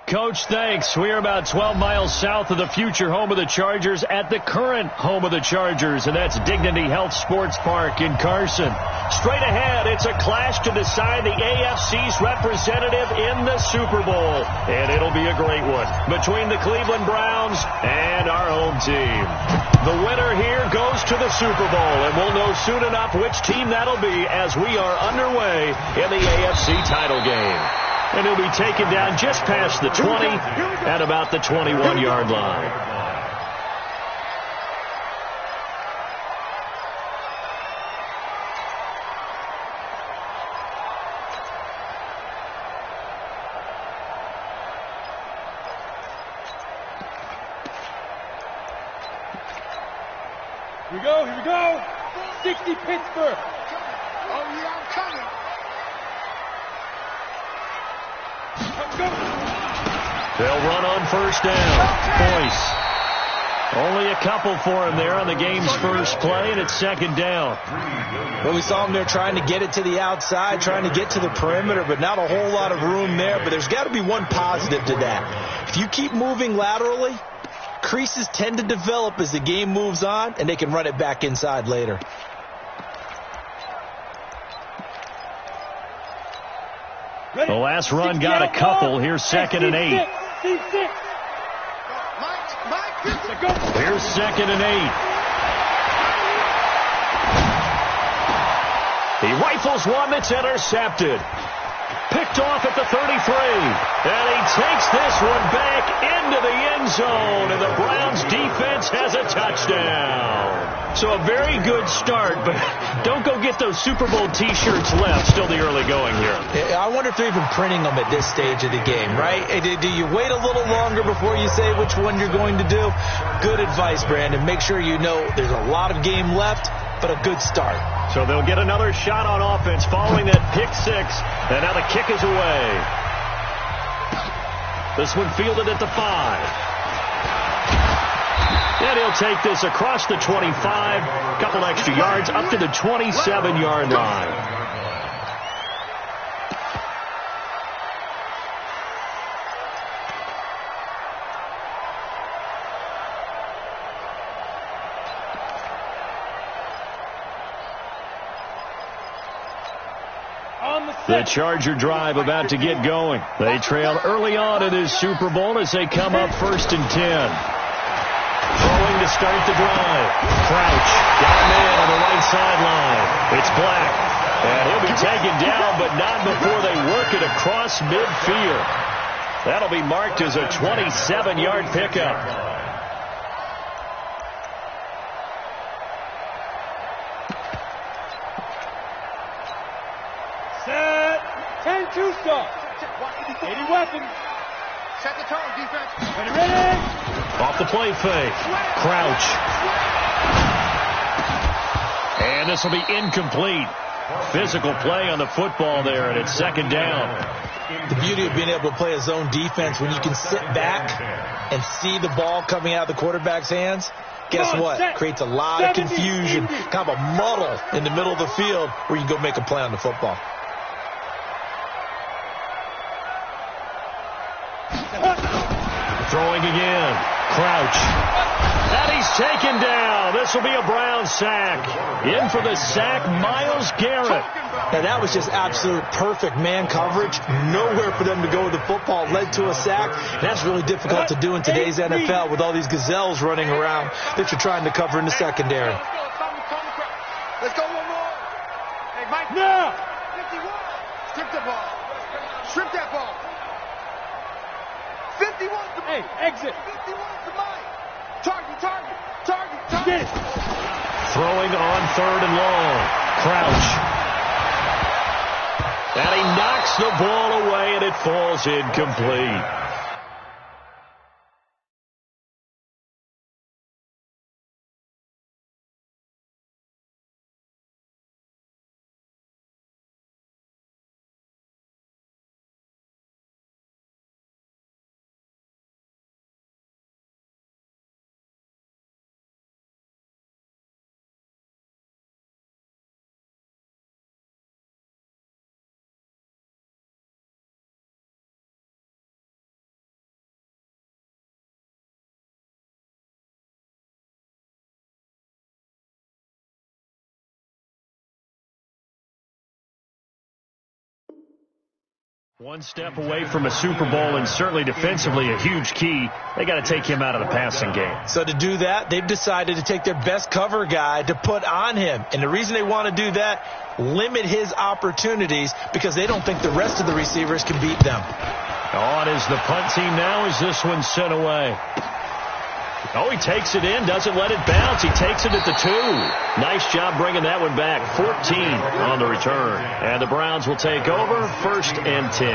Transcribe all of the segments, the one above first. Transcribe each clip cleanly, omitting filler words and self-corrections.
Coach, thanks. We are about 12 miles south of the future home of the Chargers at the current home of the Chargers, and that's Dignity Health Sports Park in Carson. Straight ahead, it's a clash to decide the AFC's representative in the Super Bowl, and it'll be a great one between the Cleveland Browns and our home team. The winner here goes to the Super Bowl, and we'll know soon enough which team that'll be as we are underway in the AFC title game. And he'll be taken down just past the 20 at about the 21-yard line. Here we go. 60 Pittsburgh. Oh, yeah, I'm coming. They'll run on first down. Boyce. Only a couple for him there on the game's first play, and it's second down. Well, we saw him there trying to get it to the outside, trying to get to the perimeter, but not a whole lot of room there. But there's got to be one positive to that. If you keep moving laterally, creases tend to develop as the game moves on, and they can run it back inside later. The last run got a couple. Here's second and 8. Here's second and 8. He rifles one that's intercepted. Picked off at the 33. And he takes this one back into the end zone. And the Browns defense has a touchdown. So a very good start, but don't go get those Super Bowl T-shirts left. Still the early going here. I wonder if they're even printing them at this stage of the game, right? Do you wait a little longer before you say which one you're going to do? Good advice, Brandon. Make sure you know there's a lot of game left, but a good start. So they'll get another shot on offense following that pick six. And now the kick is away. This one fielded at the 5. And he'll take this across the 25, couple extra yards up to the 27-yard line. The Charger drive about to get going. They trail early on in this Super Bowl as they come up 1st and 10. Throwing to start the drive. Crouch. Got a man on the right sideline. It's Black. And he'll be taken down, but not before they work it across midfield. That'll be marked as a 27-yard pickup. Set. 10-2 stop. 80 weapons. Set the tone, defense. Ready. Off the play fake. Crouch. And this will be incomplete. Physical play on the football there, and it's second down. The beauty of being able to play a zone defense when you can sit back and see the ball coming out of the quarterback's hands, guess what? Creates a lot of confusion, kind of a muddle in the middle of the field where you can go make a play on the football. Throwing again. Crouch. And he's taken down. This will be a Brown sack. In for the sack, Myles Garrett. And that was just absolute perfect man coverage. Nowhere for them to go with the football. Led to a sack. And that's really difficult to do in today's NFL with all these gazelles running around that you're trying to cover in the secondary. Let's go one more. Hey, Mike. No. 51. Strip the ball. Strip that ball. 51 to Hey, exit. 51 to Mike. Target. Get it. Throwing on 3rd and long. Crouch. And he knocks the ball away, and it falls incomplete. One step away from a Super Bowl, and certainly defensively a huge key. They got to take him out of the passing game. So to do that, they've decided to take their best cover guy to put on him. And the reason they want to do that, limit his opportunities because they don't think the rest of the receivers can beat them. On is the punt team now as this one's sent away. Oh, he takes it in, doesn't let it bounce. He takes it at the 2. Nice job bringing that one back. 14 on the return. And the Browns will take over, 1st and 10.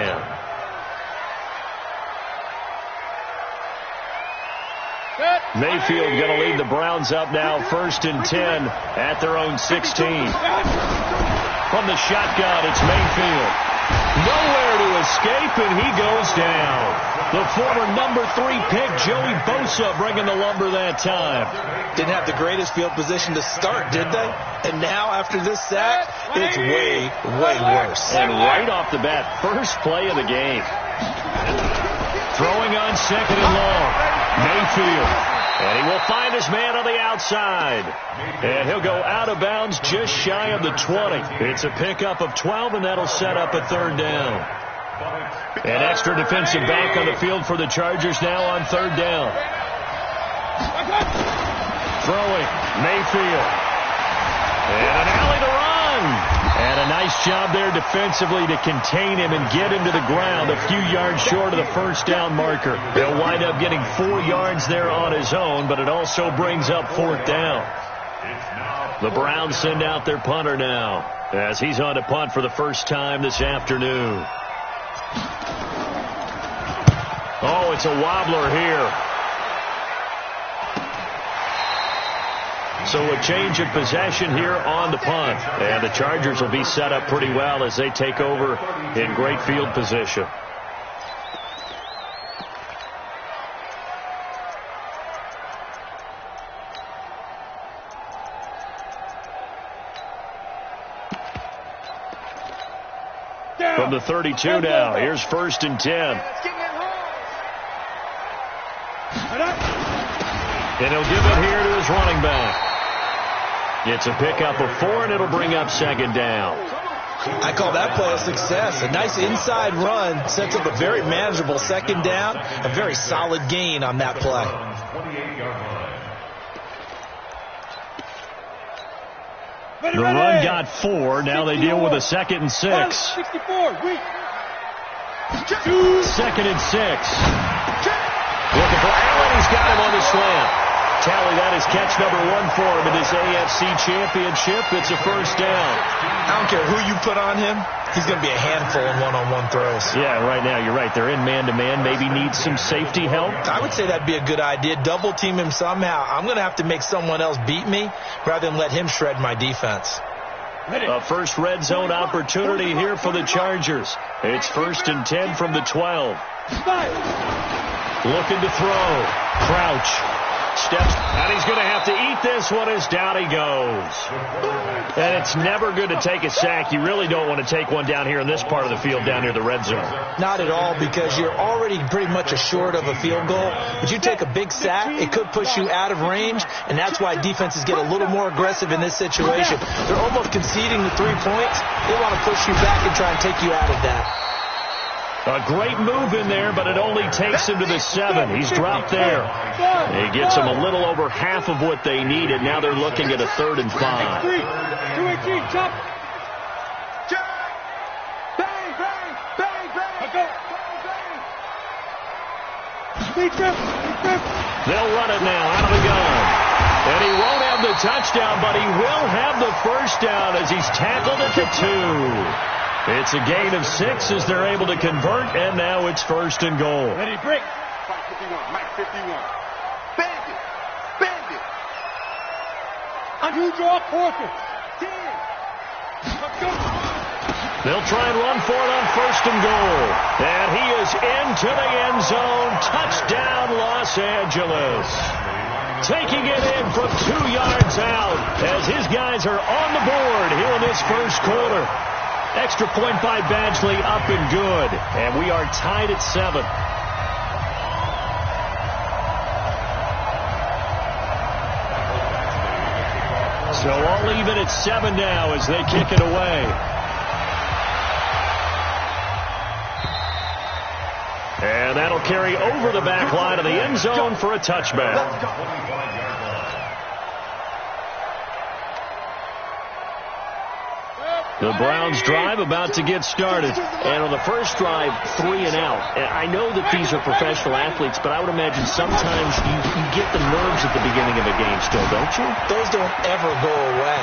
Mayfield going to lead the Browns up now, 1st and 10 at their own 16. From the shotgun, it's Mayfield. Nowhere to escape, and he goes down. The former number 3 pick, Joey Bosa, bringing the lumber that time. Didn't have the greatest field position to start, did they? And now, after this sack, it's way, way worse. And right off the bat, first play of the game. Throwing on 2nd and long. Mayfield. And he will find his man on the outside. And he'll go out of bounds just shy of the 20. It's a pickup of 12, and that'll set up a 3rd down. An extra defensive back on the field for the Chargers now on 3rd down. Throwing, Mayfield. And an alley to run. And a nice job there defensively to contain him and get him to the ground a few yards short of the 1st down marker. He'll wind up getting 4 yards there on his own, but it also brings up 4th down. The Browns send out their punter now as he's on to punt for the first time this afternoon. Oh, it's a wobbler here. So a change of possession here on the punt. And the Chargers will be set up pretty well as they take over in great field position. From the 32 now, here's 1st and 10. And he'll give it here to his running back. It's a pickup of 4, and it'll bring up 2nd down. I call that play a success. A nice inside run sets up a very manageable 2nd down. A very solid gain on that play. The run got 4. Now they deal with a 2nd and 6. 64. 2nd and 6. Looking for Allen. He's got him on the slant. Tally, that is catch number 1 for him in this AFC Championship. It's a 1st down. I don't care who you put on him. He's going to be a handful in one-on-one throws. Yeah, right now you're right. They're in man-to-man. Maybe needs some safety help. I would say that'd be a good idea. Double team him somehow. I'm going to have to make someone else beat me rather than let him shred my defense. A first red zone opportunity here for the Chargers. It's 1st and 10 from the 12. Looking to throw. Crouch. Steps, and he's going to have to eat this one as down he goes. And it's never good to take a sack. You really don't want to take one down here in this part of the field down near the red zone. Not at all, because you're already pretty much assured of a field goal. But you take a big sack, it could push you out of range, and that's why defenses get a little more aggressive in this situation. They're almost conceding the 3 points. They want to push you back and try and take you out of that. A great move in there, but it only takes him to the 7. He's dropped there. He gets them a little over half of what they needed. Now they're looking at a 3rd and 5. 218, chop. Bang, bang, bang, bang. They'll run it now out of the gun. And he won't have the touchdown, but he will have the 1st down as he's tackled at the 2. It's a gain of 6 as they're able to convert, and now it's 1st and goal. Ready, break. Mike 51, Mike 51. Bang it, bang it. Unusual quarter. 10. Let's go. They'll try and run for it on 1st and goal. And he is into the end zone. Touchdown, Los Angeles. Taking it in from 2 yards out as his guys are on the board here in this 1st quarter. Extra point by Badgley, up and good. And we are tied at 7. So all even at 7 now as they kick it away. that'll carry over the back line of the end zone for a touchback. The Browns drive about to get started. And on the first drive, 3 and out. I know that these are professional athletes, but I would imagine sometimes you get the nerves at the beginning of a game still, don't you? Those don't ever go away.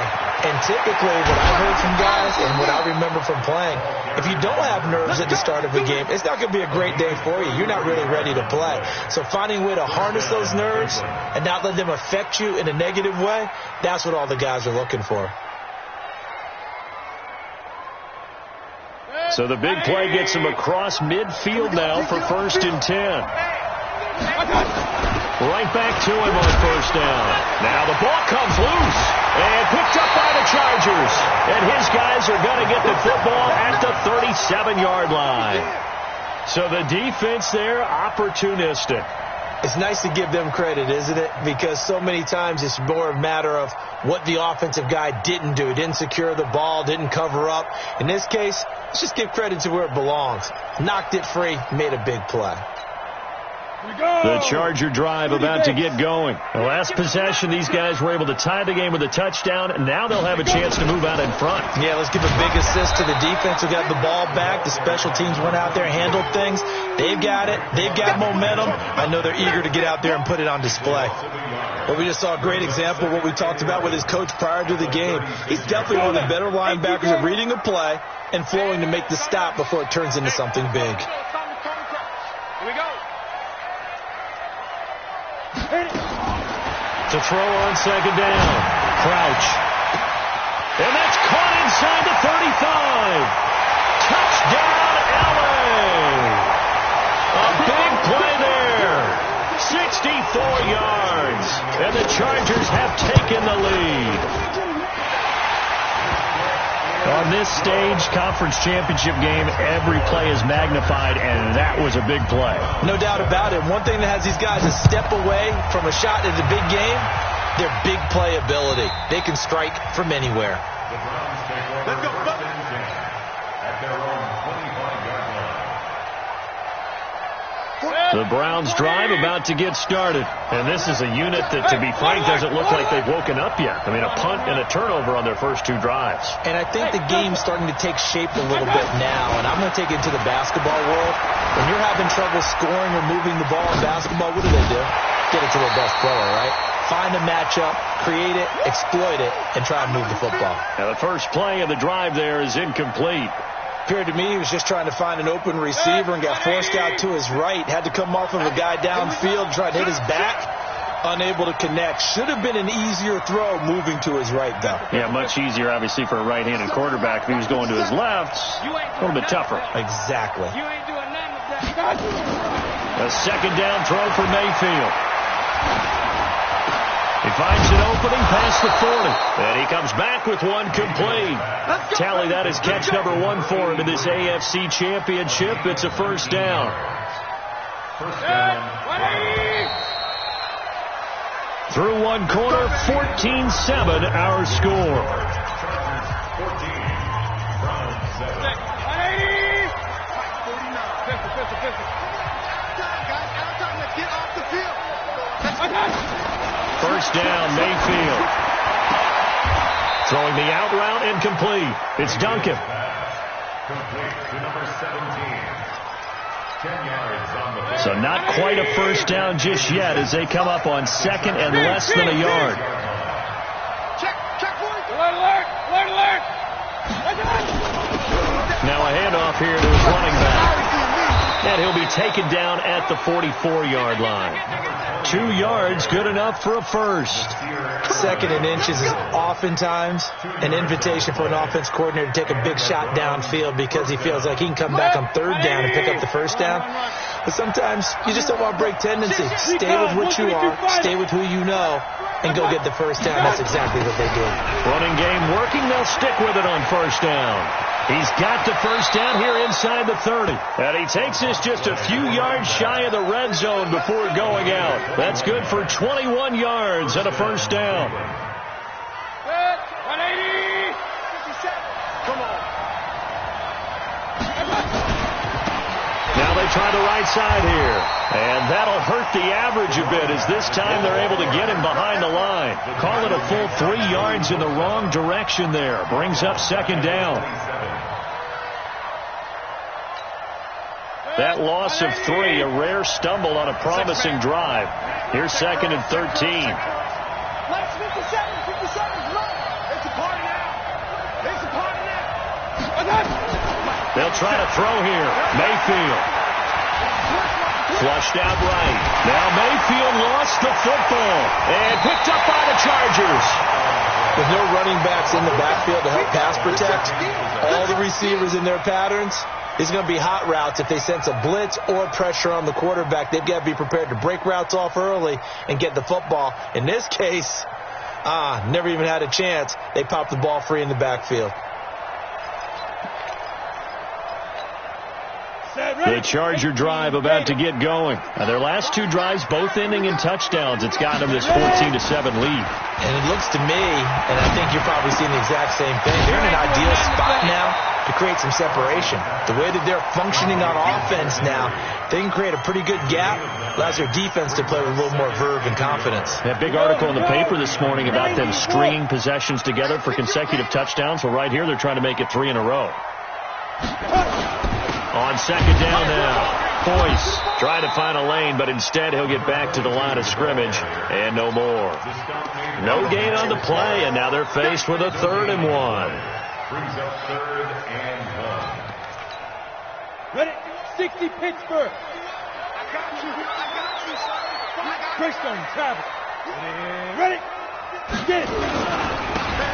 And typically what I've heard from guys and what I remember from playing, if you don't have nerves at the start of a game, it's not going to be a great day for you. You're not really ready to play. So finding a way to harness those nerves and not let them affect you in a negative way, that's what all the guys are looking for. So the big play gets him across midfield now for 1st and 10. Right back to him on 1st down. Now the ball comes loose and picked up by the Chargers. And his guys are going to get the football at the 37-yard line. So the defense there, opportunistic. It's nice to give them credit, isn't it? Because so many times it's more a matter of what the offensive guy didn't do. Didn't secure the ball, didn't cover up. In this case, let's just give credit to where it belongs. Knocked it free, made a big play. The Charger drive about to get going. The last possession, these guys were able to tie the game with a touchdown, and now they'll have a chance to move out in front. Yeah, let's give a big assist to the defense who got the ball back. The special teams went out there, handled things. They've got it. They've got momentum. I know they're eager to get out there and put it on display. Well, we just saw a great example of what we talked about with his coach prior to the game. He's definitely one of the better linebackers at reading a play and flowing to make the stop before it turns into something big. To throw on 2nd down. Crouch. And that's caught inside the 35. Touchdown, LA. A big play there. 64 yards. And the Chargers have taken the lead. On this stage, conference championship game, every play is magnified, and that was a big play. No doubt about it. One thing that has these guys a step away from a shot in the big game, their big play ability. They can strike from anywhere. Let's go. The Browns drive about to get started. And this is a unit that, to be frank, doesn't look like they've woken up yet. I mean, a punt and a turnover on their first 2 drives. And I think the game's starting to take shape a little bit now. And I'm going to take it to the basketball world. When you're having trouble scoring or moving the ball in basketball, what do? Get it to their best player, right? Find a matchup, create it, exploit it, and try and move the football. Now, the first play of the drive there is incomplete. Appeared to me he was just trying to find an open receiver and got forced out to his right. Had to come off of a guy downfield, tried to hit his back. Unable to connect. Should have been an easier throw moving to his right, though. Yeah, much easier, obviously, for a right-handed quarterback. If he was going to his left, a little bit tougher. Exactly. You ain't doing nothing with that. A 2nd down throw for Mayfield. He finds an opening past the 40. And he comes back with one complete. Tally that is catch number 1 for him in this AFC Championship. It's a 1st down. Through one quarter, 14-7 our score. Get off the field. 1st down, Mayfield. Throwing the out route incomplete. It's Duncan. So not quite a 1st down just yet as they come up on 2nd and less than a yard. Check, alert. Now a handoff here to his running back. And he'll be taken down at the 44-yard line. 2 yards, good enough for a first. 2nd and inches is oftentimes an invitation for an offense coordinator to take a big shot downfield because he feels like he can come back on 3rd down and pick up the 1st down. But sometimes you just don't want to break tendency. Stay with what you are, stay with who you know, and go get the 1st down. That's exactly what they did. Running game working, they'll stick with it on 1st down. He's got the 1st down here inside the 30. And he takes this just a few yards shy of the red zone before going out. That's good for 21 yards and a 1st down. 180. 57. Come on. Now they try the right side here. And that'll hurt the average a bit as this time they're able to get him behind the line. Call it a full 3 yards in the wrong direction there. Brings up second down. That loss of 3, a rare stumble on a promising drive. Here's second and 13. Last 57, 57, run. It's a party now. It's a party now. They'll try to throw here. Mayfield. Flushed out right. Now Mayfield lost the football and picked up by the Chargers. With no running backs in the backfield to help pass protect, all the receivers in their patterns, it's going to be hot routes. If they sense a blitz or pressure on the quarterback, they've got to be prepared to break routes off early and get the football. In this case, never even had a chance. They popped the ball free in the backfield. The Charger drive about to get going. Their last 2 drives, both ending in touchdowns. It's gotten them this 14-7 lead. And it looks to me, and I think you're probably seeing the exact same thing, they're in an ideal spot now to create some separation. The way that they're functioning on offense now, they can create a pretty good gap. Allows their defense to play with a little more verve and confidence. That big article in the paper this morning about them stringing possessions together for consecutive touchdowns. Well, right here, they're trying to make it 3 in a row. On second down now, Boyce trying to find a lane, but instead he'll get back to the line of scrimmage and no more. No gain on the play, and now they're faced with a 3rd and 1. Ready? 60 Pittsburgh. I got you. Greystone, travel. Ready? Get it.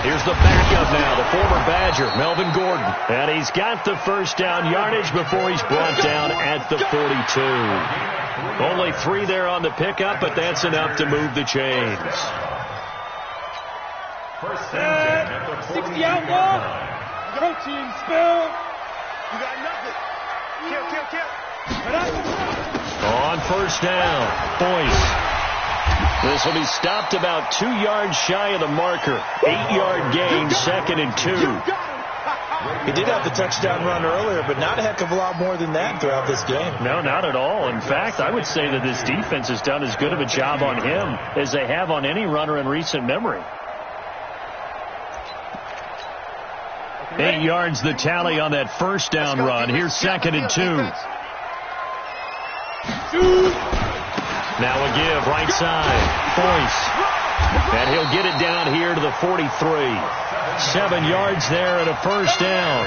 Here's the backup now, the former Badger, Melvin Gordon. And he's got the first down yardage before he's brought down at the 42. Only 3 there on the pickup, but that's enough to move the chains. 60 outlaw. Coaching spell. You got nothing. Kill. On first down, Boyce. This will be stopped about 2 yards shy of the marker. 8-yard gain, 2nd and 2. He did have the touchdown run earlier, but not a heck of a lot more than that throughout this game. No, not at all. In fact, I would say that this defense has done as good of a job on him as they have on any runner in recent memory. 8 yards the tally on that first down run. Here's 2nd and 2. Now a give, right side, Boyce. And he'll get it down here to the 43. 7 yards there and a first down.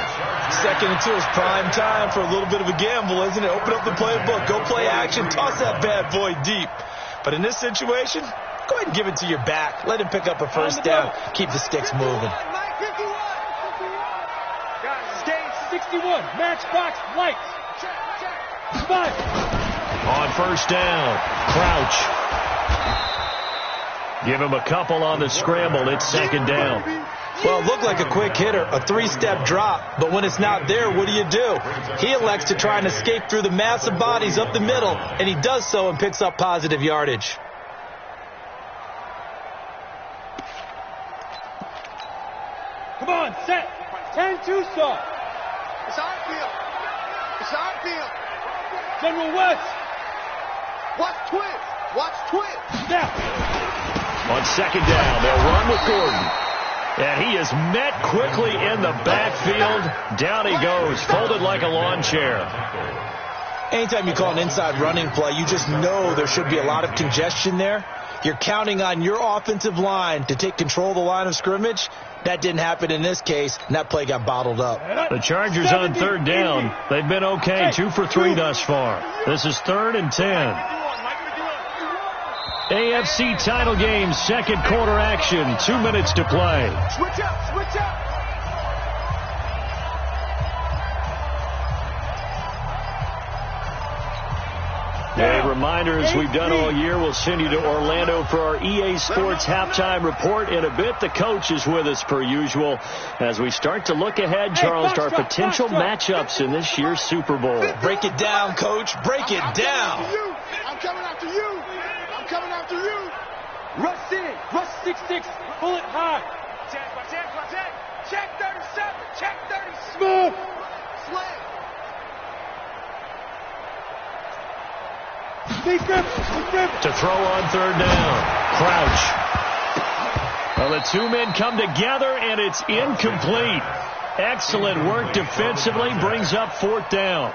2nd and 2 is prime time for a little bit of a gamble, isn't it? Open up the playbook, go play action, toss that bad boy deep. But in this situation, go ahead and give it to your back. Let him pick up a first down. Keep the sticks moving. Stage 61, matchbox lights. Check. On first down, Crouch. Give him a couple on the scramble. It's 2nd down. Well, it looked like a quick hitter, a 3-step drop. But when it's not there, what do? He elects to try and escape through the massive bodies up the middle, and he does so and picks up positive yardage. Come on, set. 10-2 start. It's our field. It's our field. General West. Watch twist. Now. On 2nd down, they'll run with Gordon. And he is met quickly in the backfield. Down he goes, folded like a lawn chair. Anytime you call an inside running play, you just know there should be a lot of congestion there. You're counting on your offensive line to take control of the line of scrimmage. That didn't happen in this case, and that play got bottled up. The Chargers on 3rd down. They've been okay, 2 for 3 thus far. This is 3rd and 10. AFC title game, 2nd quarter action, 2 minutes to play. Switch up. A reminder, as we've done all year, we'll send you to Orlando for our EA Sports halftime report. In a bit, the coach is with us per usual as we start to look ahead, Charles, to our potential matchups in this year's Super Bowl. Break it down, Coach. Break it down. I'm coming after you. Rush in. Rush 6-6. Pull it high. Check 37. Smooth. Slam. To throw on third down. Crouch. Well, the two men come together, and it's incomplete. Excellent work defensively, brings up fourth down.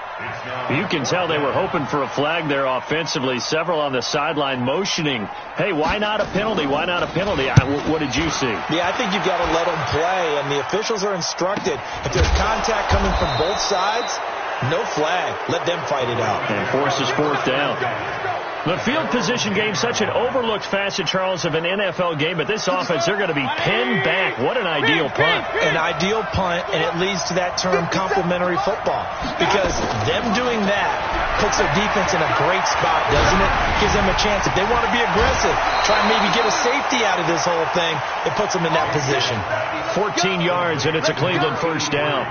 You can tell they were hoping for a flag there offensively. Several on the sideline motioning, hey, why not a penalty? Why not a penalty? What did you see? Yeah, I think you've got to let them play, and the officials are instructed. If there's contact coming from both sides, no flag. Let them fight it out. And forces fourth down. The field position game, such an overlooked facet, Charles, of an NFL game, but this offense, they're going to be pinned back. What an ideal punt. An ideal punt, and it leads to that term complementary football, because them doing that puts their defense in a great spot, doesn't it? Gives them a chance. If they want to be aggressive, try and maybe get a safety out of this whole thing, it puts them in that position. 14 yards, and it's a Cleveland first down.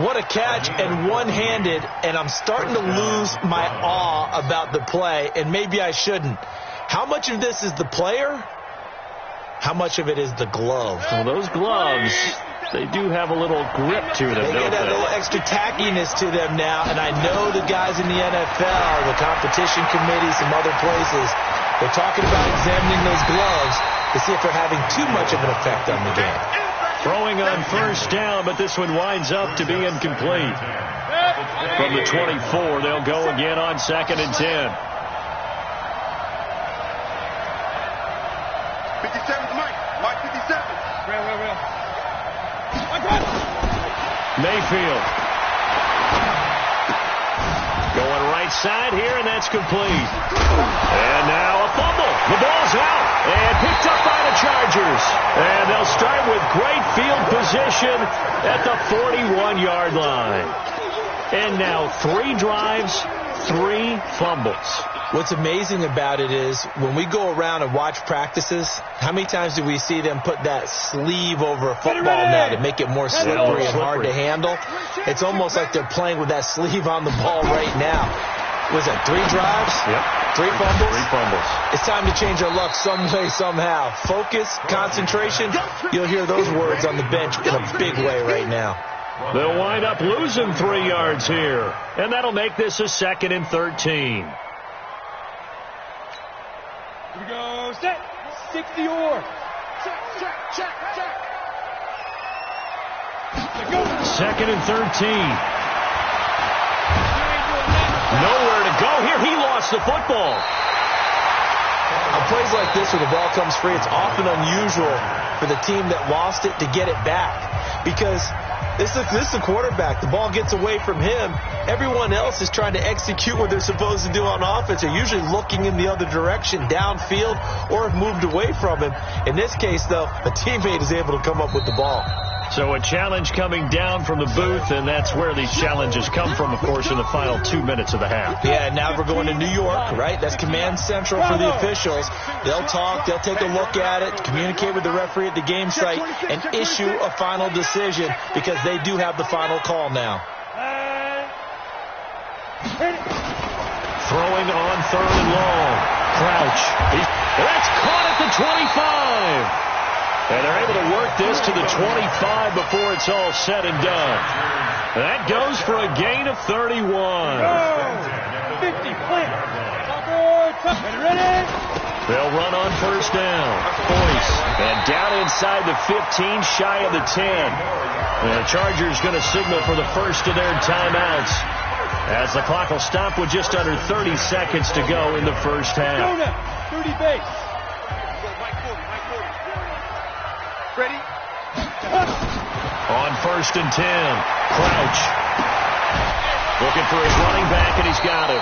What a catch, and one-handed, and I'm starting to lose my awe about the play, and maybe I shouldn't. How much of this is the player? How much of it is the glove? Well, those gloves, they do have a little grip to them, They don't get a they? little extra tackiness to them now, and I know the guys in the NFL, the competition committee, some other places, they're talking about examining those gloves to see if they're having too much of an effect on the game. Throwing on first down, but this one winds up to be incomplete. From the 24, they'll go again on 2nd and 10. 57's Mike. Mike 57. Mayfield. Going right side here, and that's complete. And now a fumble. The ball's out and picked up by the Chargers. And they'll start with great field position at the 41-yard line. And now 3 drives, 3 fumbles. What's amazing about it is when we go around and watch practices, how many times do we see them put that sleeve over a football now to make it more slippery and hard to handle? It's almost like they're playing with that sleeve on the ball right now. Was that 3 drives? Yep. 3 fumbles? 3 fumbles. It's time to change our luck some way, somehow. Focus, concentration, you'll hear those words on the bench in a big way right now. They'll wind up losing 3 yards here. And that'll make this a 2nd and 13. Here we go. Set. 60 or. Check. 2nd and 13. Nowhere to go here. He lost the football. On plays like this where the ball comes free, it's often unusual for the team that lost it to get it back, because this is the quarterback. The ball gets away from him. Everyone else is trying to execute what they're supposed to do on offense. They're usually looking in the other direction, downfield, or have moved away from him. In this case, though, a teammate is able to come up with the ball. So a challenge coming down from the booth, and that's where these challenges come from, of course, in the final 2 minutes of the half. Yeah, now we're going to New York, right? That's command central for the officials. They'll talk, they'll take a look at it, communicate with the referee at the game site, and issue a final decision, because they do have the final call now. Throwing on 3rd and long. Crouch. That's caught at the 25. And they're able to work this to the 25 before it's all said and done. That goes for a gain of 31. 50. Plant. Ready? They'll run on first down. Boyce. And down inside the 15, shy of the 10. And the Chargers going to signal for the first of their timeouts, as the clock will stop with just under 30 seconds to go in the first half. 30 base. Ready? On 1st and 10, Crouch. Looking for his running back, and he's got him.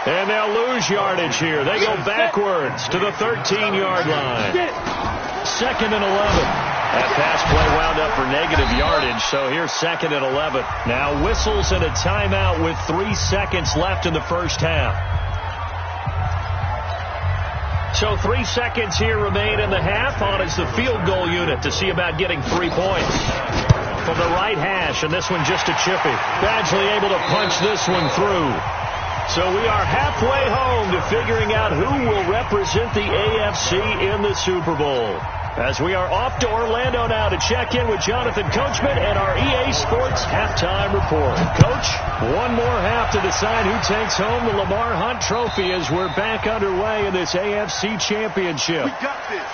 And they'll lose yardage here. They go backwards to the 13-yard line. 2nd and 11. That pass play wound up for negative yardage, so here's 2nd and 11. Now whistles and a timeout with 3 seconds left in the first half. So 3 seconds here remain in the half. On is the field goal unit to see about getting 3 points. From the right hash, and this one just a chippy. Badgley able to punch this one through. So we are halfway home to figuring out who will represent the AFC in the Super Bowl. As we are off to Orlando now to check in with Jonathan Coachman and our EA Sports halftime report. Coach, one more half to decide who takes home the Lamar Hunt Trophy as we're back underway in this AFC Championship. We got this.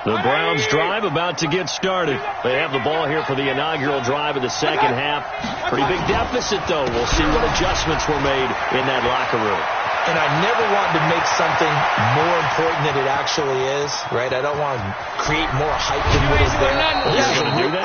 The Browns drive about to get started. They have the ball here for the inaugural drive of the second half. Pretty big deficit, though. We'll see what adjustments were made in that locker room. And I never want to make something more important than it actually is, right? I don't want to create more hype than what is there.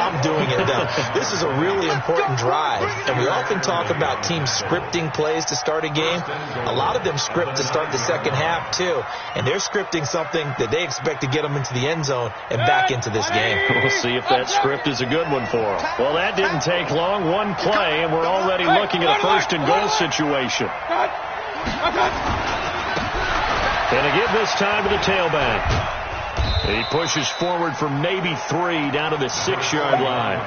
I'm doing it, though. This is a really important drive, and we often talk about teams scripting plays to start a game. A lot of them script to start the second half, too, and they're scripting something that they expect to get them into the end zone and back into this game. We'll see if that script is a good one for them. Well, that didn't take long. One play, and we're already looking at a first-and-goal situation. And again, this time to the tailback. He pushes forward for maybe 3 down to the 6-yard line.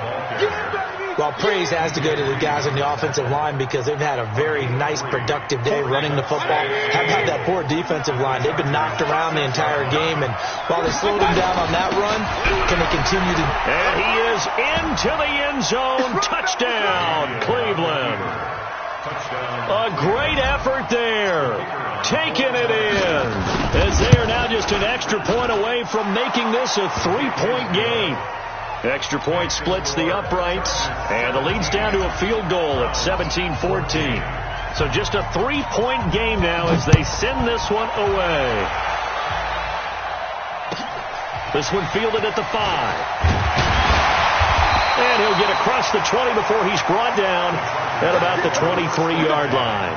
Well, praise has to go to the guys on the offensive line because they've had a very nice, productive day running the football. Haven't had that poor defensive line. They've been knocked around the entire game, and while they slowed him down on that run, can they continue to... And he is into the end zone. Touchdown, Cleveland. A great effort there. Taking it in. As they are now just an extra point away from making this a 3-point game. Extra point splits the uprights, and the lead's down to a field goal at 17-14. So just a 3-point game now as they send this one away. This one fielded at the 5. And he'll get across the 20 before he's brought down at about the 23-yard line.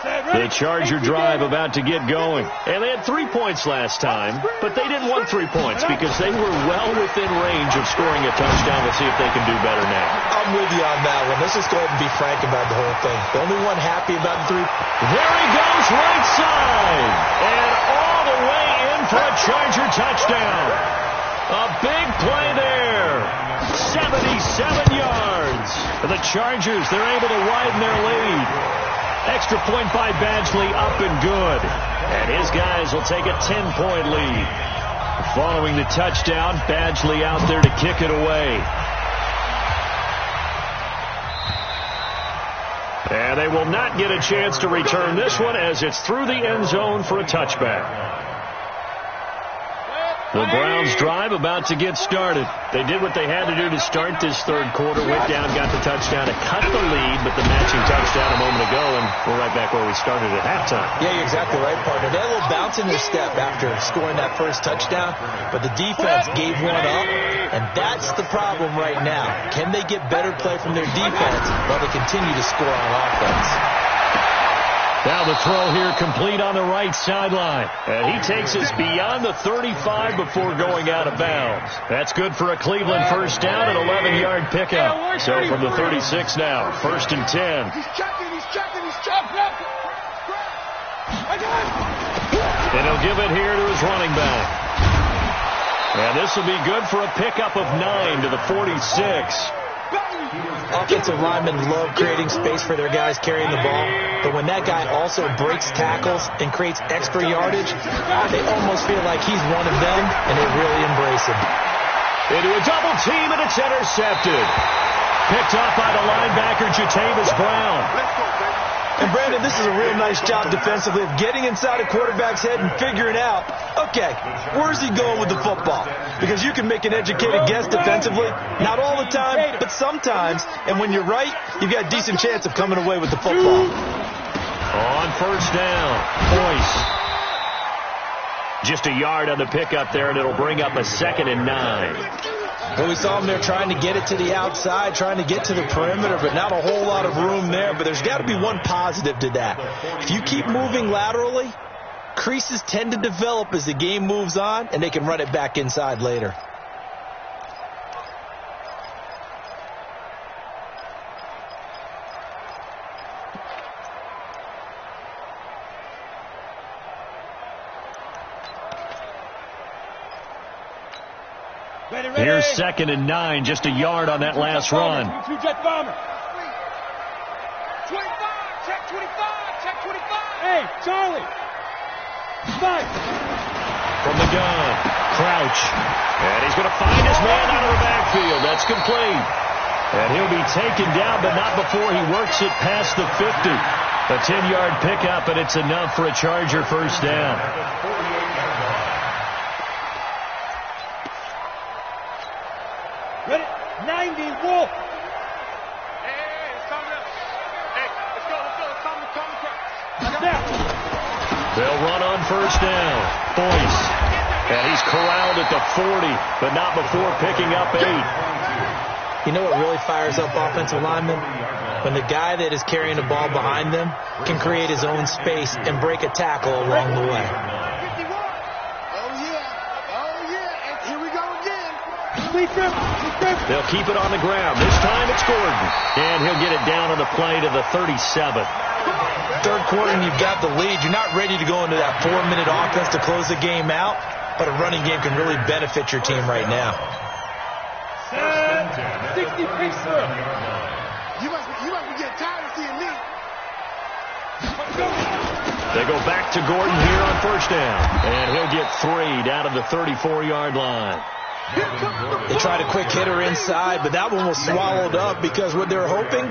The Charger drive about to get going. And they had 3 points last time, but they didn't want 3 points because they were well within range of scoring a touchdown. We'll see if they can do better now. I'm with you on that one. Let's just go ahead and be frank about the whole thing. The only one happy about the 3. There he goes, right side. And all the way in for a Charger touchdown. A big play there. 77 yards. For the Chargers, they're able to widen their lead. Extra point by Badgley, up and good. And his guys will take a 10-point lead. Following the touchdown, Badgley out there to kick it away. And they will not get a chance to return this one as it's through the end zone for a touchback. The Browns drive about to get started. They did what they had to do to start this third quarter. Went down, got the touchdown to cut the lead, but the matching touchdown a moment ago, and we're right back where we started at halftime. Yeah, you're exactly right, partner. They had a little bounce in their step after scoring that first touchdown, but the defense gave one up, and that's the problem right now. Can they get better play from their defense while they continue to score on offense? Now the throw here complete on the right sideline. And he takes us beyond the 35 before going out of bounds. That's good for a Cleveland first down and 11-yard pickup. So from the 36 now, 1st and 10. He's checking. And he'll give it here to his running back. And this will be good for a pickup of 9 to the 46. Offensive linemen love creating space for their guys carrying the ball, but when that guy also breaks tackles and creates extra yardage, they almost feel like he's one of them, and they really embrace him. Into a double team, and it's intercepted. Picked up by the linebacker, Jatavis Brown. And, Brandon, this is a real nice job defensively of getting inside a quarterback's head and figuring out, okay, where's he going with the football? Because you can make an educated guess defensively. Not all the time, but sometimes. And when you're right, you've got a decent chance of coming away with the football. On first down, Boyce. Just a yard on the pickup there, and it'll bring up a 2nd and 9. Well, we saw him there trying to get it to the outside, trying to get to the perimeter, but not a whole lot of room there. But there's got to be one positive to that. If you keep moving laterally, creases tend to develop as the game moves on, and they can run it back inside later. Here's 2nd and 9, just a yard on that last run. 25, check 25. Hey, Charlie. Spike. From the gun, Crouch. And he's going to find his man out of the backfield. That's complete. And he'll be taken down, but not before he works it past the 50. A 10-yard pickup, and it's enough for a Charger first down. Ready? 90, Wolf. Hey, it's coming up. Hey, let's go. It's coming. They'll run on first down. Boyce. And he's corralled at the 40, but not before picking up 8. You know what really fires up offensive linemen? When the guy that is carrying the ball behind them can create his own space and break a tackle along the way. 51. Oh, yeah. And here we go again. They'll keep it on the ground. This time it's Gordon. And he'll get it down on the play to the 37. Third quarter and you've got the lead. You're not ready to go into that 4-minute offense to close the game out, but a running game can really benefit your team right now. 60 picks through. You must be getting tired of seeing me. They go back to Gordon here on first down. And he'll get 3 down to the 34-yard line. They tried a quick hitter inside, but that one was swallowed up because what they're hoping,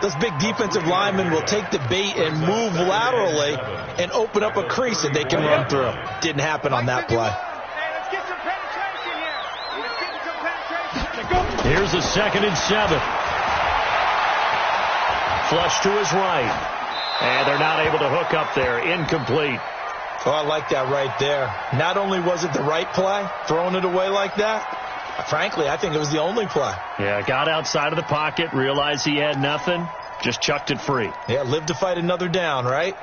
those big defensive linemen will take the bait and move laterally and open up a crease that they can run through. Didn't happen on that play. Let's get some penetration here. Here's a 2nd and 7. Flush to his right. And they're not able to hook up there. Incomplete. Oh, I like that right there. Not only was it the right play, throwing it away like that, frankly, I think it was the only play. Yeah, got outside of the pocket, realized he had nothing, just chucked it free. Yeah, live to fight another down, right?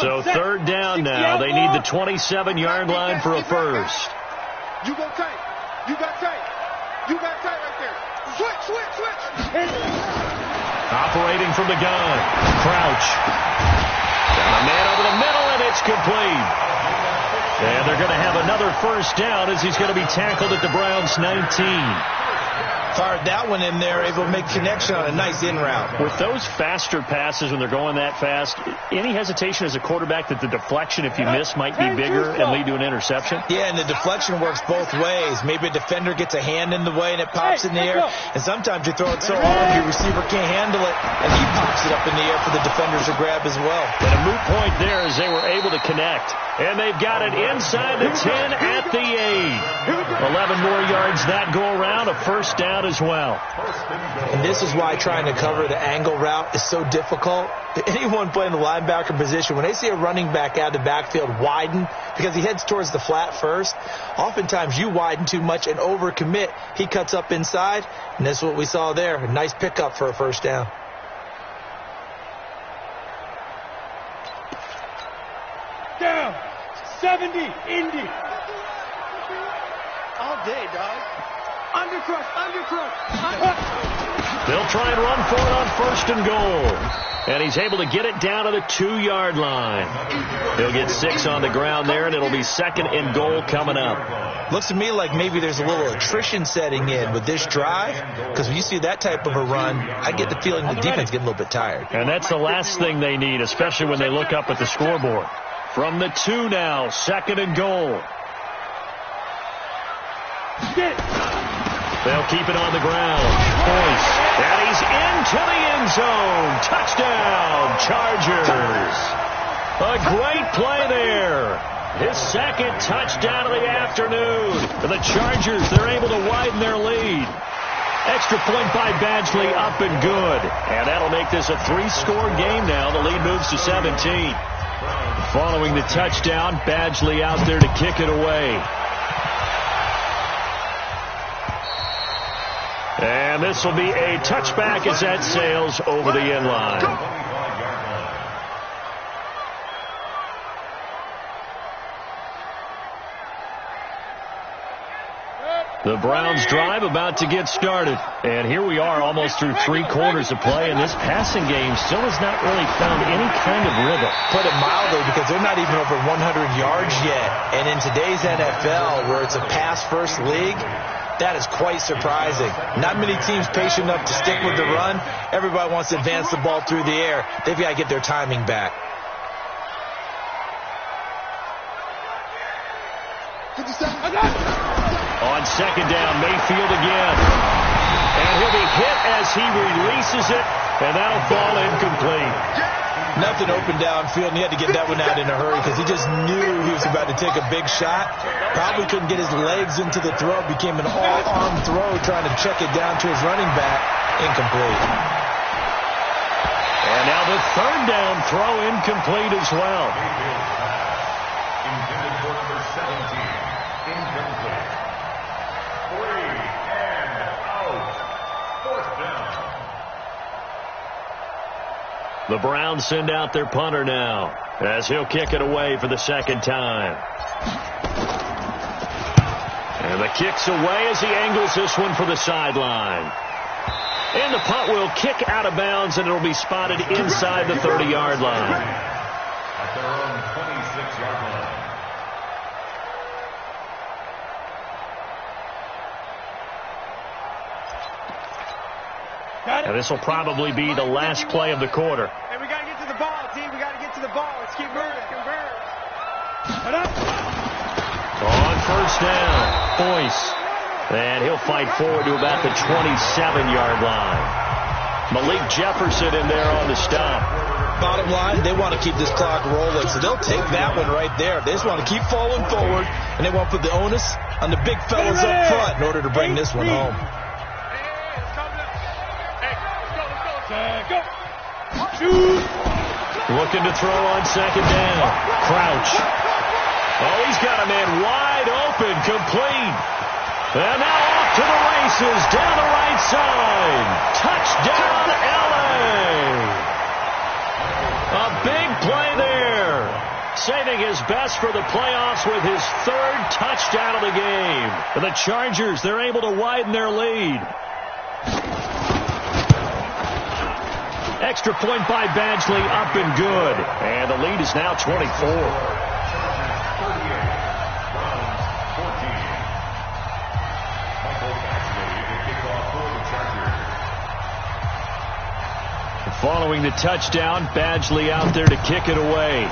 So 3rd down now. They need the 27-yard line for a first. You go tight. You got tight. You got tight right there. Switch. Operating from the gun. Crouch. Got a man over the middle, and it's complete. And they're going to have another first down as he's going to be tackled at the Browns' 19. Fired that one in there, able to make connection on a nice in route. With those faster passes, when they're going that fast, any hesitation as a quarterback that the deflection, if you miss, might be bigger and lead to an interception? Yeah, and the deflection works both ways. Maybe a defender gets a hand in the way and it pops in the air. And sometimes you throw it so hard your receiver can't handle it, and he pops it up in the air for the defenders to grab as well. And a moot point there as they were able to connect. And they've got it inside the 10 at the 8. 11 more yards that go around, a first down as well. And this is why trying to cover the angle route is so difficult. Anyone playing the linebacker position, when they see a running back out of the backfield widen, because he heads towards the flat first, oftentimes you widen too much and overcommit. He cuts up inside, and that's what we saw there. A nice pickup for a first down. Down. 70, Indy. All day, dog. Undercrush. They'll try and run for it on first and goal. And he's able to get it down to the 2-yard line. He'll get 6 on the ground there, and it'll be 2nd and goal coming up. Looks to me like maybe there's a little attrition setting in with this drive, because when you see that type of a run, I get the feeling the defense getting a little bit tired. And that's the last thing they need, especially when they look up at the scoreboard. From the 2 now, 2nd and goal. They'll keep it on the ground. Boyce. And he's into the end zone. Touchdown, Chargers. A great play there. His 2nd touchdown of the afternoon. And the Chargers, they're able to widen their lead. Extra point by Badgley, up and good. And that'll make this a 3-score game now. The lead moves to 17. Following the touchdown, Badgley out there to kick it away. And this will be a touchback as that sails over the end line. The Browns drive about to get started. And here we are almost through 3 quarters of play, and this passing game still has not really found any kind of rhythm. Put it mildly, because they're not even over 100 yards yet. And in today's NFL, where it's a pass-first league, that is quite surprising. Not many teams patient enough to stick with the run. Everybody wants to advance the ball through the air. They've got to get their timing back. On second down, Mayfield again. And he'll be hit as he releases it, and that'll fall incomplete. Nothing open downfield, and he had to get that one out in a hurry because he just knew he was about to take a big shot. Probably couldn't get his legs into the throw. Became an all-arm throw trying to check it down to his running back. Incomplete. And now the third down throw incomplete as well. Intended for number 17. Incomplete. 3 and out. 4th down. The Browns send out their punter now as he'll kick it away for the second time. And the kick's away as he angles this one for the sideline. And the punt will kick out of bounds, and it'll be spotted inside the 30-yard line. At their own 26-yard line. And this will probably be the last play of the quarter. Hey, we got to get to the ball, team. We got to get to the ball. Let's keep moving. Convert. On first down, Boyce. And he'll fight forward to about the 27-yard line. Malik Jefferson in there on the stop. Bottom line, they want to keep this clock rolling, so they'll take that one right there. They just want to keep falling forward, and they want to put the onus on the big fellas up front in order to bring this one home. Looking to throw on second down. Crouch. Oh, he's got a man wide open, complete. And now off to the races, down the right side. Touchdown, L.A. A big play there. Saving his best for the playoffs with his 3rd touchdown of the game. And the Chargers, they're able to widen their lead. Extra point by Badgley, up and good. And the lead is now 24. Following the touchdown, Badgley out there to kick it away.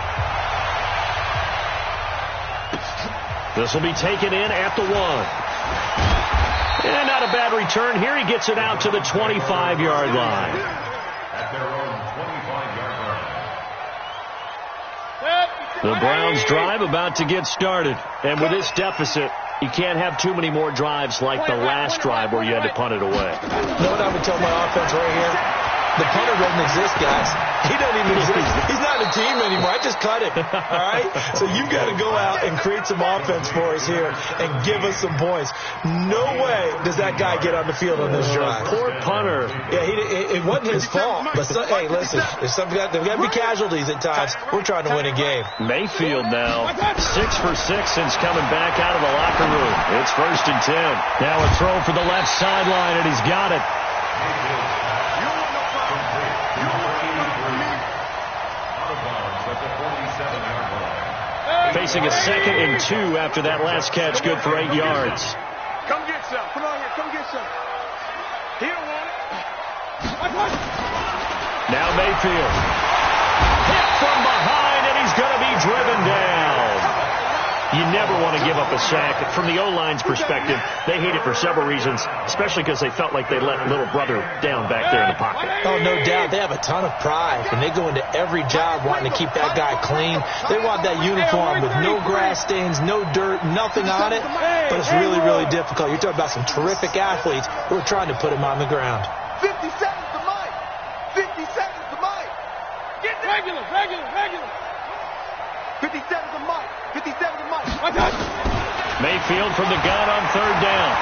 This will be taken in at the 1. And not a bad return. Here he gets it out to the 25-yard line. At their own 25-yard line. The Browns drive about to get started. And with this deficit, you can't have too many more drives like the last drive where you had to punt it away. You know what I would tell my offense right here? The punter doesn't exist, guys. He doesn't even exist. He's not a team anymore. I just cut him. All right? So you've got to go out and create some offense for us here and give us some points. No way does that guy get on the field on this drive. Poor punter. Yeah, it wasn't his fault. But, hey, listen, there's got to be casualties at times. We're trying to win a game. Mayfield now, 6 for 6 since coming back out of the locker room. It's 1st and 10. Now a throw for the left sideline, and he's got it. Facing a 2nd and 2 after that last catch, good for 8 yards. Come get some. Come on here. Come get some. He don't want it. Now Mayfield. Hit from behind, and he's going to be driven down. You never want to give up a sack. From the O-line's perspective, they hate it for several reasons, especially because they felt like they let little brother down back there in the pocket. Oh, no doubt. They have a ton of pride, and they go into every job wanting to keep that guy clean. They want that uniform with no grass stains, no dirt, nothing on it. But it's really, really difficult. You're talking about some terrific athletes who are trying to put him on the ground. 50 seconds to Mike. 50 seconds to Mike. Get regular. 50 seconds to Mike. 50 seconds to Mike. Mayfield from the gun on 3rd down.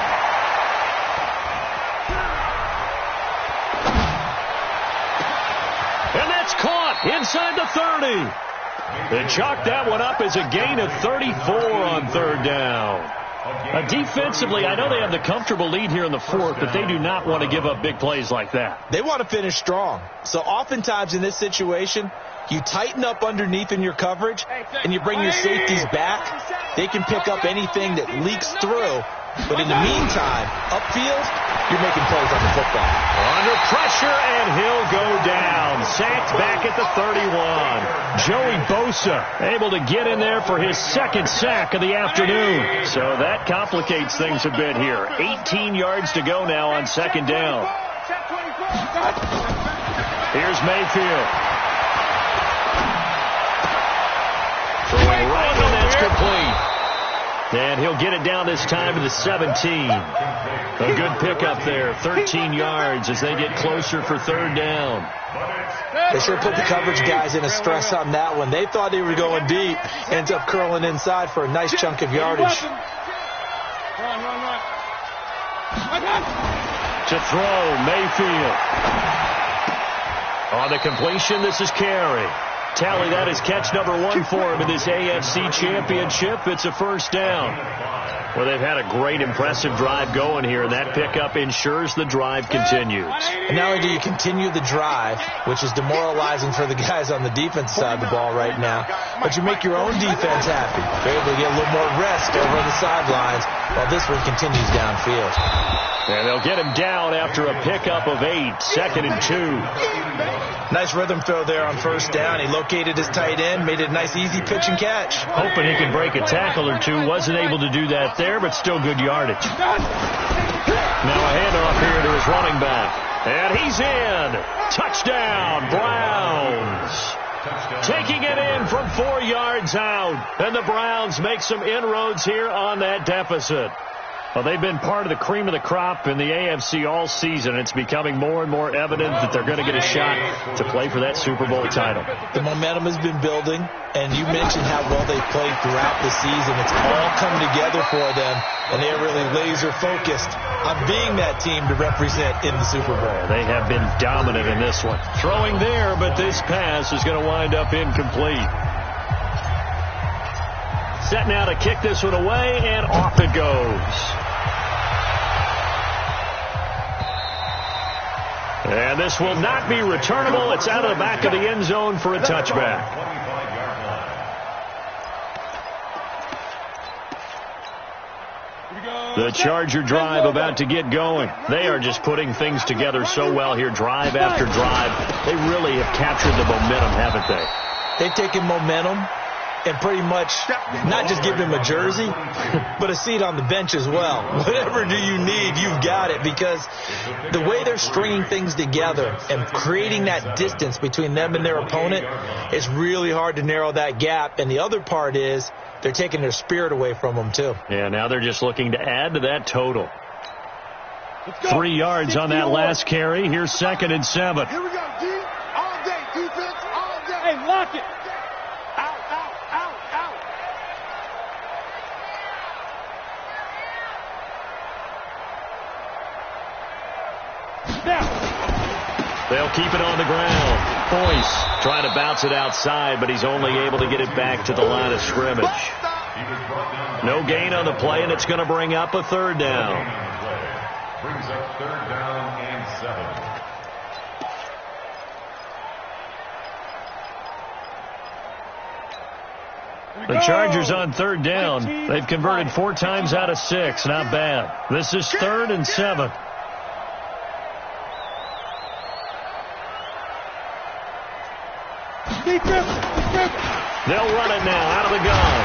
And that's caught inside the 30. They chalked that one up as a gain of 34 on 3rd down. Defensively, I know they have the comfortable lead here in the fourth, but they do not want to give up big plays like that. They want to finish strong. So oftentimes in this situation, you tighten up underneath in your coverage, and you bring your safeties back. They can pick up anything that leaks through. But in the meantime, upfield, you're making plays on the football. Under pressure, and he'll go down. Sacked back at the 31. Joey Bosa able to get in there for his second sack of the afternoon. So that complicates things a bit here. 18 yards to go now on second down. Here's Mayfield. Throwing right, and that's complete. And he'll get it down this time to the 17. A good pickup there, 13 yards as they get closer for third down. They sure put the coverage guys in a stress on that one. They thought they were going deep. Ends up curling inside for a nice chunk of yardage. To throw, Mayfield. On the completion, this is Carey. Tally, that is catch number 1 for him in this AFC Championship. It's a first down. Well, they've had a great, impressive drive going here, and that pickup ensures the drive continues. And not only do you continue the drive, which is demoralizing for the guys on the defense side of the ball right now, but you make your own defense happy. They're able to get a little more rest over on the sidelines while this one continues downfield. And they'll get him down after a pickup of 8, 2nd and 2. Nice rhythm throw there on first down. He located his tight end, made it a nice easy pitch and catch. Hoping he can break a tackle or two. Wasn't able to do that there, but still good yardage. Now a handoff here to his running back. And he's in. Touchdown, Browns. Taking it in from 4 yards out. And the Browns make some inroads here on that deficit. Well, they've been part of the cream of the crop in the AFC all season. It's becoming more and more evident that they're going to get a shot to play for that Super Bowl title. The momentum has been building, and you mentioned how well they've played throughout the season. It's all come together for them, and they're really laser-focused on being that team to represent in the Super Bowl. They have been dominant in this one. Throwing there, but this pass is going to wind up incomplete. Set now to kick this one away, and off it goes. And this will not be returnable. It's out of the back of the end zone for a touchback. The Charger drive about to get going. They are just putting things together so well here, drive after drive. They really have captured the momentum, haven't they? They've taken momentum and pretty much not just give him a jersey, but a seat on the bench as well. Whatever do you need, you've got it, because the way they're stringing things together and creating that distance between them and their opponent, it's really hard to narrow that gap. And the other part is they're taking their spirit away from them, too. Yeah, now they're just looking to add to that total. 3 yards on that last carry. Here's 2nd and 7. Here we go, D. All day, defense, all day. Hey, lock it. They'll keep it on the ground. Boyce trying to bounce it outside, but he's only able to get it back to the line of scrimmage. No gain on the play, and it's going to bring up a third down. Brings up third down and 7. The Chargers on third down. They've converted 4 times out of 6. Not bad. This is 3rd and 7. They'll run it now out of the gun.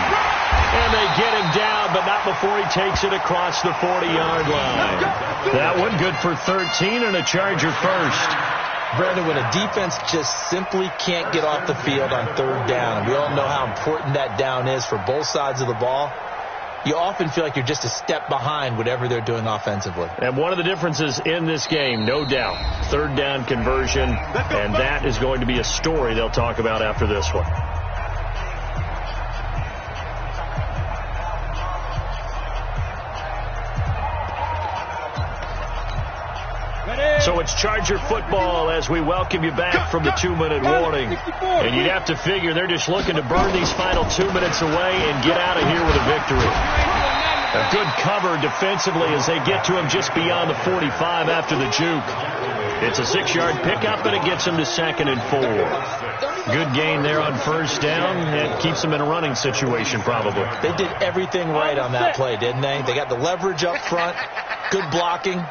And they get him down, but not before he takes it across the 40-yard line. That one good for 13 and a Charger first. Brandon, when a defense just simply can't get off the field on third down, and we all know how important that down is for both sides of the ball, you often feel like you're just a step behind whatever they're doing offensively. And one of the differences in this game, no doubt, third down conversion, and that is going to be a story they'll talk about after this one. So it's Charger football as we welcome you back from the 2-minute warning. And you'd have to figure they're just looking to burn these final 2 minutes away and get out of here with a victory. A good cover defensively as they get to him just beyond the 45 after the juke. It's a 6-yard pickup, and it gets him to 2nd and 4. Good gain there on first down. It keeps them in a running situation probably. They did everything right on that play, didn't they? They got the leverage up front, good blocking,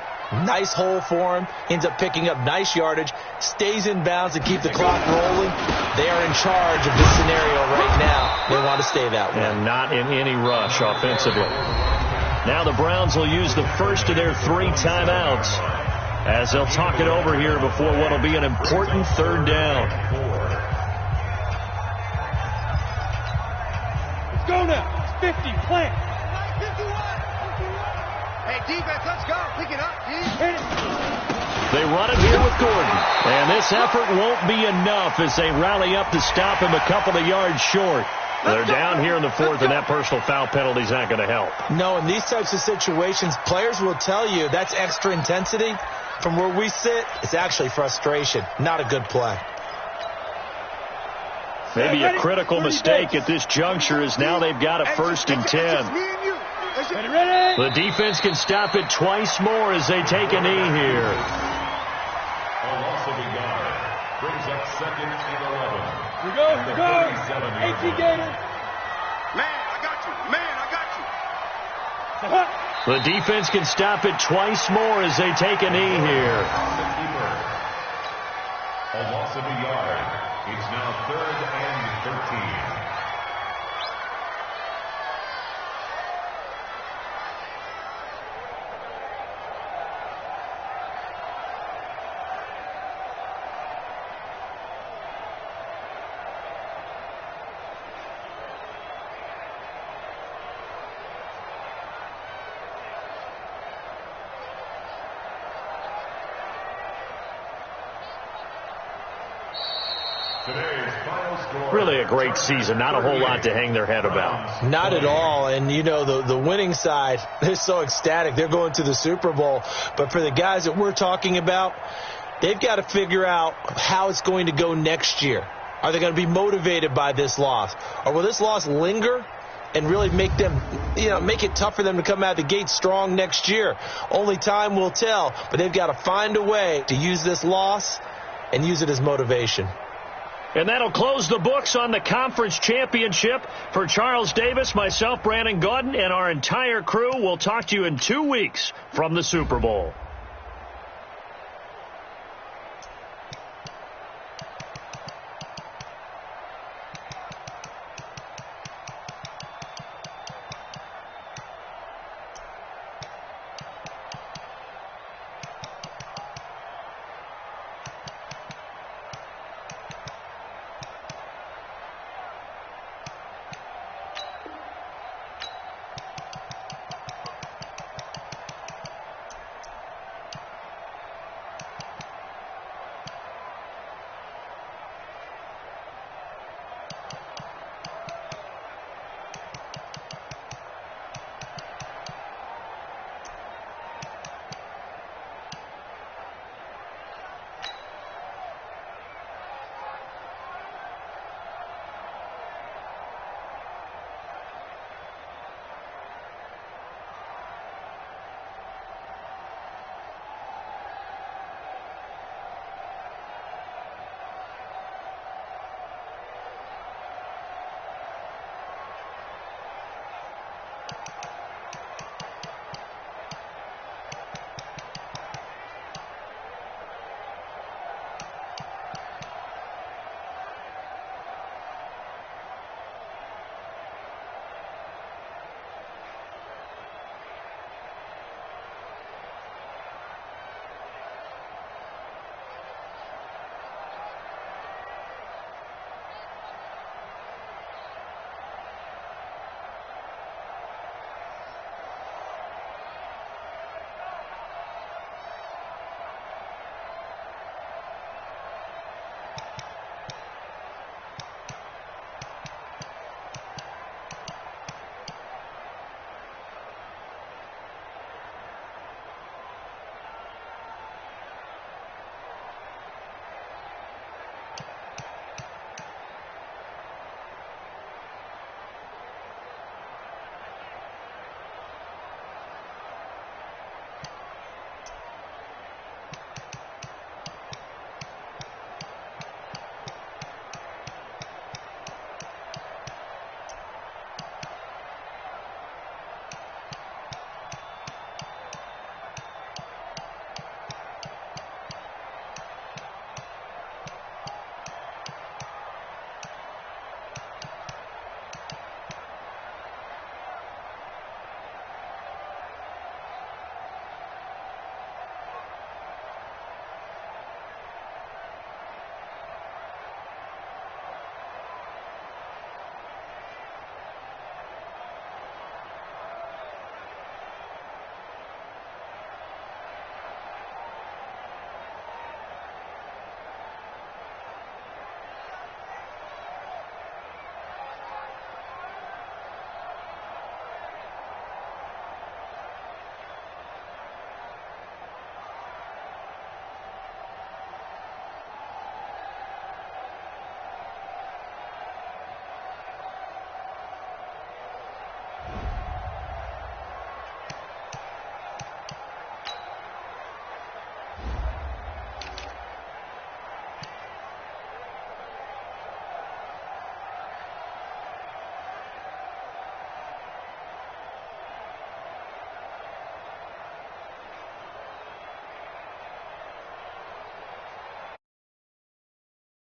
nice hole for him, ends up picking up nice yardage, stays in bounds to keep the clock rolling. They are in charge of this scenario right now. They want to stay that way. And not in any rush offensively. Now the Browns will use the first of their 3 timeouts as they'll talk it over here before what will be an important 3rd down. Let's go now. It's 50. Plant. Hey, defense, let's go. Pick it up, D. They run it here with Gordon. And this effort won't be enough as they rally up to stop him a couple of yards short. They're down here in the 4th, and that personal foul penalty is not going to help. No, in these types of situations, players will tell you that's extra intensity. From where we sit, it's actually frustration. Not a good play. Maybe a critical mistake at this juncture is now they've got a 1st and 10. The defense can stop it twice more as they take a knee here. A loss of a yard. Brings up 2nd and 11. Here we go. 18 Gators. Man, I got you. Man, I got you. The defense can stop it twice more as they take a knee here. A loss of a yard. It's now 3rd and 13. Really a great season. Not a whole lot to hang their head about. Not at all. And, you know, the winning side, they're so ecstatic. They're going to the Super Bowl. But for the guys that we're talking about, they've got to figure out how it's going to go next year. Are they going to be motivated by this loss? Or will this loss linger and really make them, make it tough for them to come out of the gate strong next year? Only time will tell. But they've got to find a way to use this loss and use it as motivation. And that'll close the books on the conference championship. For Charles Davis, myself, Brandon Gaudin, and our entire crew, we'll talk to you in 2 weeks from the Super Bowl.